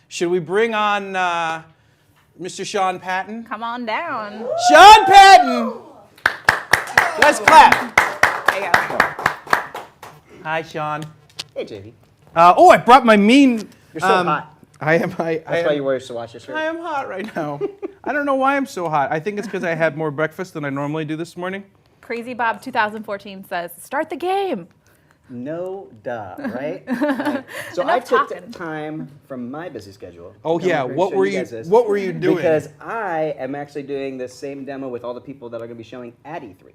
Should we bring on Mr. Sean Patton? Come on down. Sean Patton! Let's clap. There you go. Hi, Sean. Hey, JV. I brought my mean... You're so hot. I am. That's why you wear your watch your shirt. I am hot right now. I don't know why I'm so hot. I think it's because I had more breakfast than I normally do this morning. Crazy Bob 2014 says, start the game. No duh, right? So Enough I took talking. time from my busy schedule. Oh to yeah, show what were guys this, What were you doing? Because I am actually doing the same demo with all the people that are going to be showing at E3.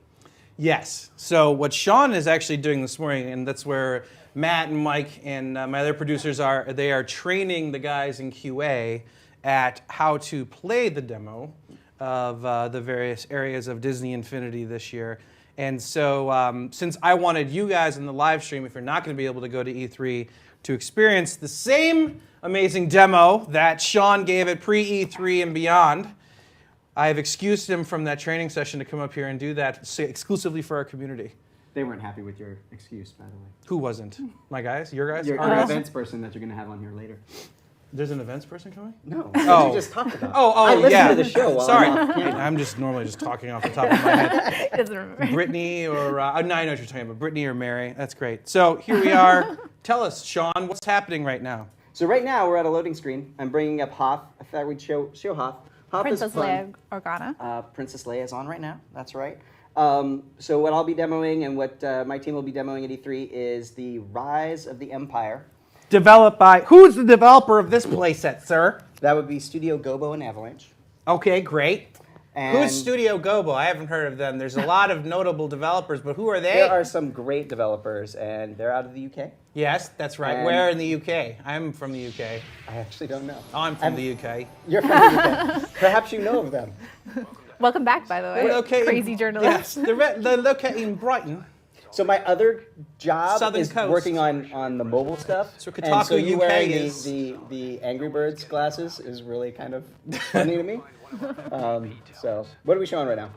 Yes. So what Sean is actually doing this morning, and that's where Matt and Mike and my other producers are, they are training the guys in QA at how to play the demo of the various areas of Disney Infinity this year. And so since I wanted you guys in the live stream, if you're not going to be able to go to E3, to experience the same amazing demo that Sean gave at pre-E3 and beyond, I have excused him from that training session to come up here and do that exclusively for our community. They weren't happy with your excuse, by the way. Who wasn't? My guys? Your guys? Your Our guys? events person that you're going to have on here later. There's an events person coming? No, Oh. you just talked about. I listened yeah. to the show while Sorry. I'm off camera. I'm just normally just talking off the top of my head. Doesn't remember. Brittany or, no, I know what you're talking about. Brittany or Mary. That's great. So here we are. Tell us, Sean, what's happening right now? So right now we're at a loading screen. I'm bringing up Hoth. I thought we'd show Hoth. Hoth Princess is fun. Leia Organa. Princess Leia is on right now. That's right. So what I'll be demoing and what my team will be demoing at E3 is the Rise of the Empire. Developed by, who's the developer of this playset, sir? That would be Studio Gobo and Avalanche. Okay, great. And Who's Studio Gobo? I haven't heard of them. There's a lot of notable developers, but who are they? There are some great developers, and they're out of the UK. Yes, that's right. And Where in the UK? I'm from the UK. I actually don't know. I'm from the UK. You're from the UK. Perhaps you know of them. Welcome back, by the way. We're located Crazy journalist. Yes, they're located in Brighton. So my other job Southern is Coast. working on the mobile stuff. So and Kotaku so you UK wearing is- the Angry Birds glasses is really kind of funny to me. So what are we showing right now?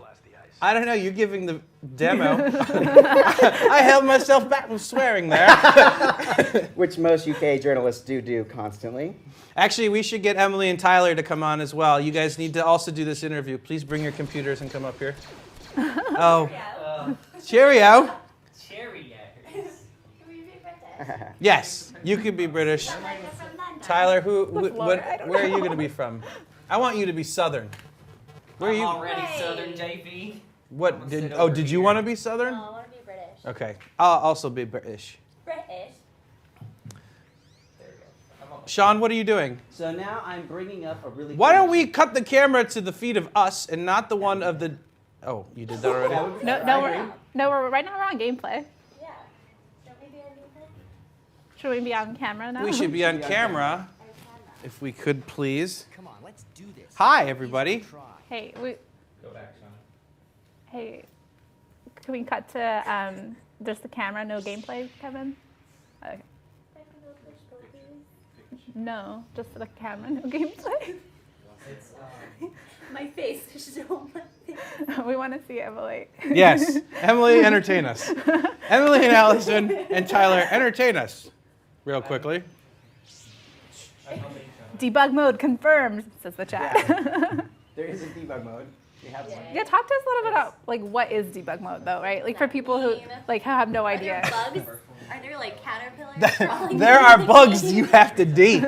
I don't know. You're giving the demo. I held myself back from swearing there. Which most UK journalists do constantly. Actually, we should get Emily and Tyler to come on as well. You guys need to also do this interview. Please bring your computers and come up here. Oh, cheerio. Yes, you could be British. Tyler, where are you going to be from? I want you to be Southern. Where are you? Already Southern JV. What did you want to be Southern? No, I want to be British. Okay, I'll also be British. British. There we go. Sean, what are you doing? So now I'm bringing up a really. Why don't we cut the camera to the feed of us and not the one of the? Oh, you did that already. We're right now we're on gameplay. Yeah. Don't we be on gameplay? Should we be on camera now? We should be on camera, if we could please. Come on, let's do this. Hi, everybody. Hey, Go back, Sean. hey, can we cut to just the camera, no gameplay, Kevin? Okay. No, just the camera, no gameplay. My face. There's no my face. We want to see Emily. Yes, Emily, entertain us. Emily and Allison and Tyler, entertain us, real quickly. Debug mode confirmed, says the chat. There is a debug mode. We have one. Yeah, talk to us a little bit about like what is debug mode though, right? Like for people who like have no Are there idea. bugs? Are there like caterpillars crawling? There are bugs you have to D.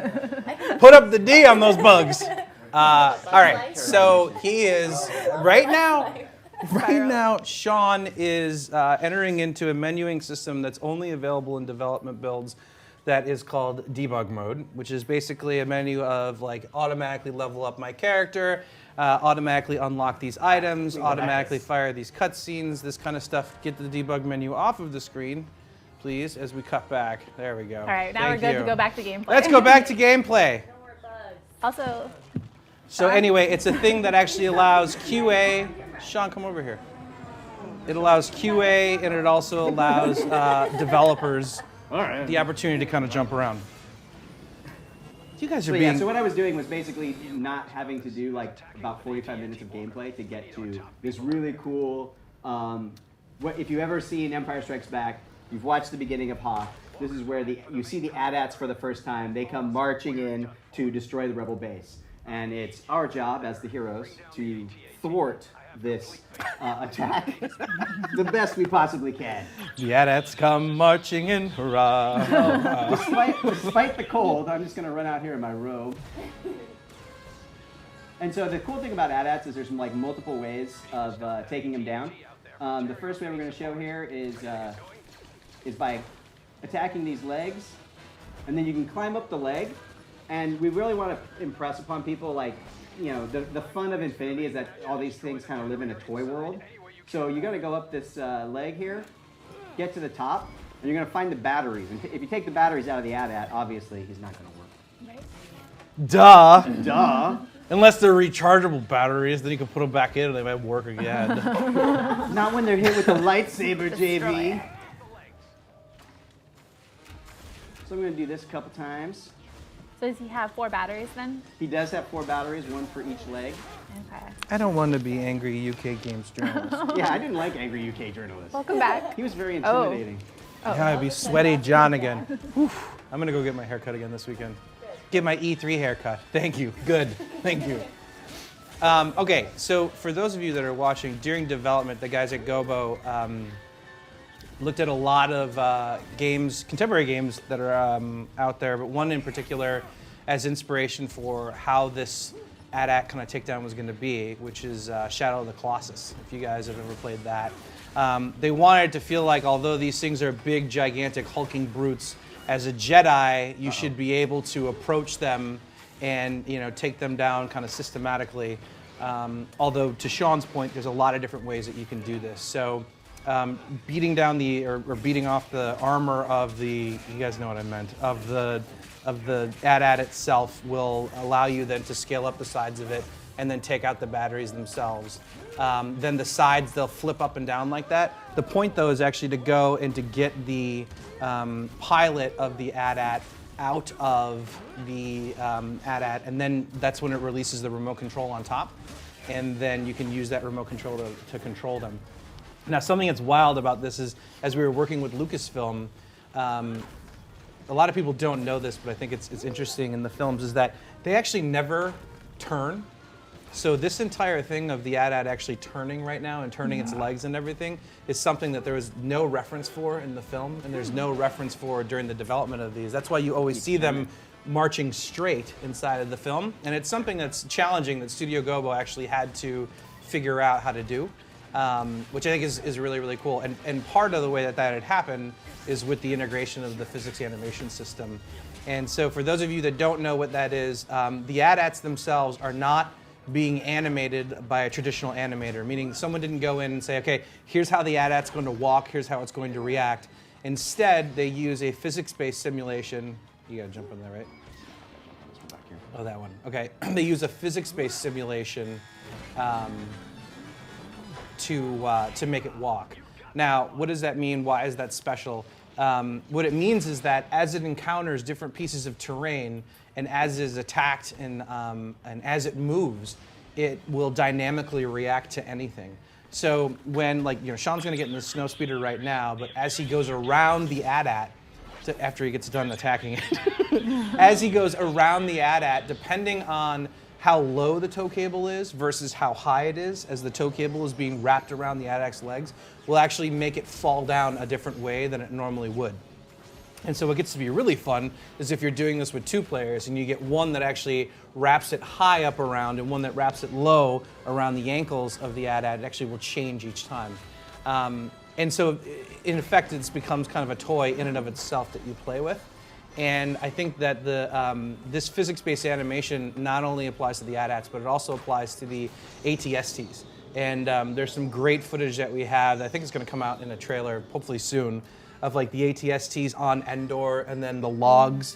Put up the D on those bugs. All right, so he is right now. Right now, Sean is entering into a menuing system that's only available in development builds that is called debug mode, which is basically a menu of like automatically level up my character, automatically unlock these items, automatically fire these cutscenes, this kind of stuff. Get the debug menu off of the screen, please, as we cut back. There we go. All right, now we're good to go back to gameplay. Let's go back to gameplay. No more bugs. Also, So anyway, it's a thing that actually allows QA. Sean, come over here. It allows QA and it also allows developers the opportunity to kind of jump around. You guys are So being. yeah, so what I was doing was basically not having to do like about 45 minutes of gameplay to get to this really cool. What if you ever seen Empire Strikes Back? you've watched the beginning of Hawk. This is where you see the AT-ATs for the first time. They come marching in to destroy the rebel base. And it's our job as the heroes to thwart this attack the best we possibly can. The AT-ATs come marching in, hurrah! Despite the cold, I'm just going to run out here in my robe. And so the cool thing about AT-ATs is there's like multiple ways of taking them down. The first way we're going to show here is by attacking these legs, and then you can climb up the leg. And we really want to impress upon people, like, you know, the fun of Infinity is that all these things kind of live in a toy world. So you got to go up this leg here, get to the top, and you're going to find the batteries. And if you take the batteries out of the AT-AT, obviously he's not going to work. Right? Duh. Duh. Unless they're rechargeable batteries, then you can put them back in and they might work again. Not when they're hit with the lightsaber, JV. So I'm going to do this a couple times. So does he have 4 batteries then? He does have 4 batteries, 1 for each leg. Okay. I don't want to be angry UK games journalist. Yeah, I didn't like angry UK journalists. Welcome back. He was very intimidating. Yeah, I'd be sweaty John again. Oof. I'm gonna go get my haircut again this weekend. Get my E3 haircut. Thank you. Good. Thank you. Okay, so for those of you that are watching, during development, the guys at Gobo looked at a lot of games, contemporary games that are out there, but one in particular as inspiration for how this AT-AT kind of takedown was going to be, which is Shadow of the Colossus, if you guys have ever played that. They wanted it to feel like, although these things are big, gigantic, hulking brutes, as a Jedi, you should be able to approach them and, you know, take them down kind of systematically. Although, to Sean's point, there's a lot of different ways that you can do this. So, beating down or beating off the armor of the, you guys know what I meant, of the AT-AT itself will allow you then to scale up the sides of it and then take out the batteries themselves. Then the sides, they'll flip up and down like that. The point, though, is actually to go and to get the pilot of the AT-AT out of the AT-AT, and then that's when it releases the remote control on top, and then you can use that remote control to control them. Now, something that's wild about this is, as we were working with Lucasfilm, a lot of people don't know this, but I think it's interesting in the films, is that they actually never turn. So this entire thing of the AT-AT actually turning right now and turning its legs and everything is something that there was no reference for in the film, and there's no reference for during the development of these. That's why you always see them marching straight inside of the film, and it's something that's challenging that Studio Gobo actually had to figure out how to do, which I think is really, really cool. And part of the way that had happened is with the integration of the physics animation system. And so for those of you that don't know what that is, the AT-ATs themselves are not being animated by a traditional animator, meaning someone didn't go in and say, okay, here's how the AT-AT's going to walk, here's how it's going to react. Instead, they use a physics-based simulation. You gotta jump in there, right? Oh, that one. Okay. They use a physics-based simulation to make it walk. Now, what does that mean? Why is that special? What it means is that as it encounters different pieces of terrain, and as it is attacked and as it moves, it will dynamically react to anything. So when, like, you know, Sean's gonna get in the snow speeder right now, but as he goes around the AT-AT, after he gets done attacking it, as he goes around the AT-AT, depending on how low the tow cable is versus how high it is, as the tow cable is being wrapped around the AT-AT's legs, will actually make it fall down a different way than it normally would. And so what gets to be really fun is if you're doing this with 2 players and you get one that actually wraps it high up around and one that wraps it low around the ankles of the AT-AT, it actually will change each time. And so in effect, it becomes kind of a toy in and of itself that you play with. And I think that this physics-based animation not only applies to the AT-ATs, but it also applies to the ATSTs. And there's some great footage that we have that I think is going to come out in a trailer, hopefully soon, of like the ATSTs on Endor and then the logs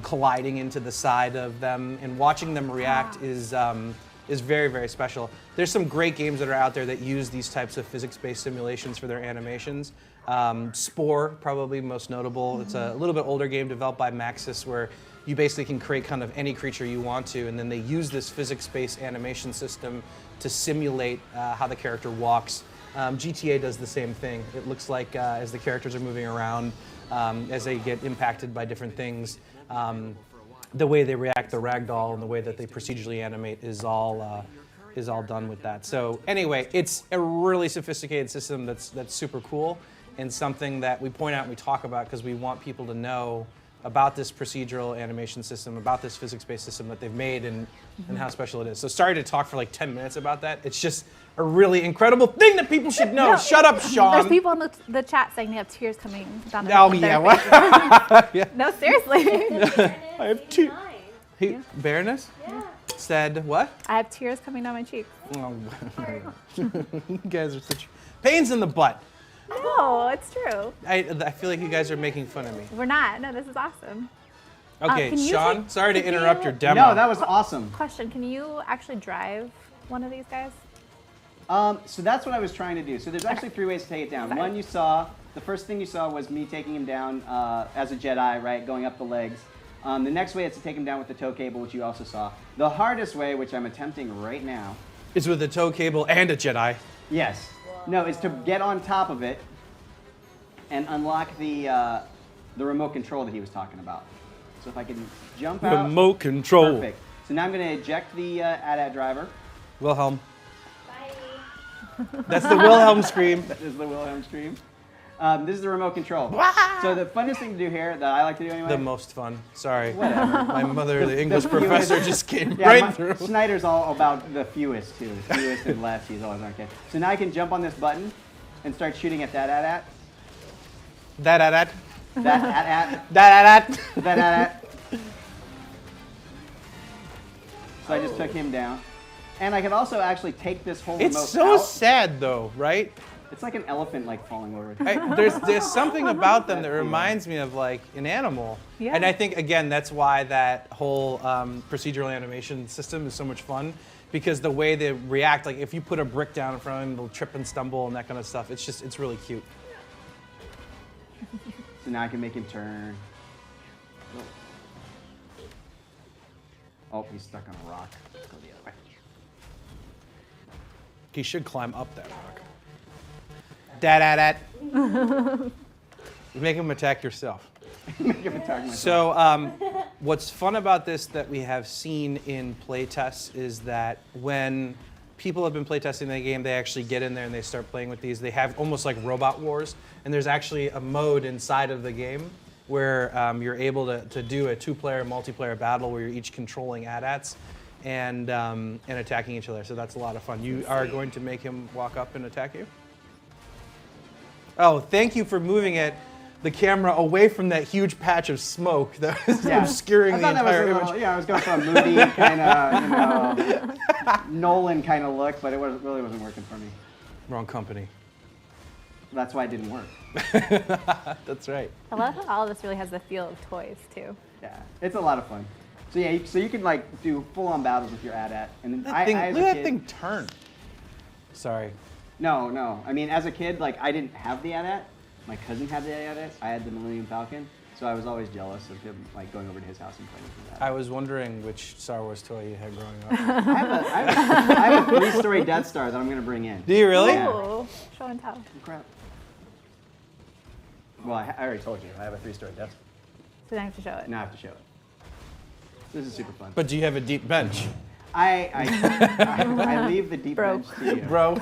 colliding into the side of them, and watching them react is very, very special. There's some great games that are out there that use these types of physics-based simulations for their animations. Spore, probably most notable. It's a little bit older game developed by Maxis where you basically can create kind of any creature you want to, and then they use this physics-based animation system to simulate how the character walks. GTA does the same thing. It looks like as the characters are moving around, as they get impacted by different things, the way they react, the ragdoll, and the way that they procedurally animate is all done with that. So anyway, it's a really sophisticated system that's super cool, and something that we point out and we talk about because we want people to know about this procedural animation system, about this physics-based system that they've made, and how special it is. So sorry to talk for like 10 minutes about that. It's just a really incredible thing that people should know. Shut up, Sean. There's people in the chat saying they have tears coming down their Oh, their yeah. faces. No, seriously. I have two. Baroness said what? I have tears coming down my cheeks. Oh, you guys are such pains in the butt. No, it's true. I feel like you guys are making fun of me. We're not. No, this is awesome. Okay, can you Sean, sorry to can interrupt you- your demo. No, that was awesome. Question, can you actually drive one of these guys? So that's what I was trying to do. So there's actually 3 ways to take it down. One you saw, the first thing you saw was me taking him down as a Jedi, right, going up the legs. The next way is to take him down with the tow cable, which you also saw. The hardest way, which I'm attempting right now, It's with a tow cable and a Jedi. yes, no, is to get on top of it and unlock the remote control that he was talking about. So if I can jump out, Remote control. perfect. So now I'm going to eject the AT-AT driver. Wilhelm. Bye. That's the Wilhelm scream. That is the Wilhelm stream. This is the remote control. So the funnest thing to do here, that I like to do anyway. The most fun. Sorry. Whatever. My mother, the English fewest- professor, just came Yeah, right through. Snyder's all about the fewest too. Fewest and less. He's always okay. So now I can jump on this button and start shooting at that AT-AT. That. That AT-AT. That. That AT-AT. So I just took him down. And I can also actually take this whole remote It's so out. sad though, right? It's like an elephant like falling over. There's something about them that reminds me of like an animal. Yeah. And I think again that's why that whole procedural animation system is so much fun, because the way they react, like if you put a brick down in front of them, they'll trip and stumble and that kind of stuff. It's really cute. So now I can make him turn. Oh, he's stuck on a rock. Let's go the other way. He should climb up that rock. Dat. Make him attack yourself. Make him attack myself. So what's fun about this that we have seen in playtests is that when people have been playtesting the game, they actually get in there and they start playing with these. They have almost like Robot Wars, and there's actually a mode inside of the game where you're able to do a 2-player multiplayer battle where you're each controlling AT-ATs and attacking each other. So that's a lot of fun. You are going to make him walk up and attack you? Oh, thank you for moving the camera away from that huge patch of smoke that was obscuring I the thought that was entire a image. little, yeah, I was going for a moody kind of, Nolan kind of look, but it really wasn't working for me. Wrong company. That's why it didn't work. That's right. I love how all of this really has the feel of toys too. Yeah, it's a lot of fun. So yeah, so you can like do full-on battles with your AT-AT, and then That I thing, as look a at that kid, thing turn. Sorry. No. I mean, as a kid, like I didn't have the AT-AT. My cousin had the AT-AT. I had the Millennium Falcon, so I was always jealous of him, like going over to his house and playing with that. I was wondering which Star Wars toy you had growing up. I have a 3-story Death Star that I'm gonna bring in. Do you really? Yeah. Ooh, show and tell. Crap. Well, I already told you. I have a 3-story Death Star. So now I have to show it. Now I have to show it. This is super fun. But do you have a deep bench? I leave the deep Bro. bench to you. Bro.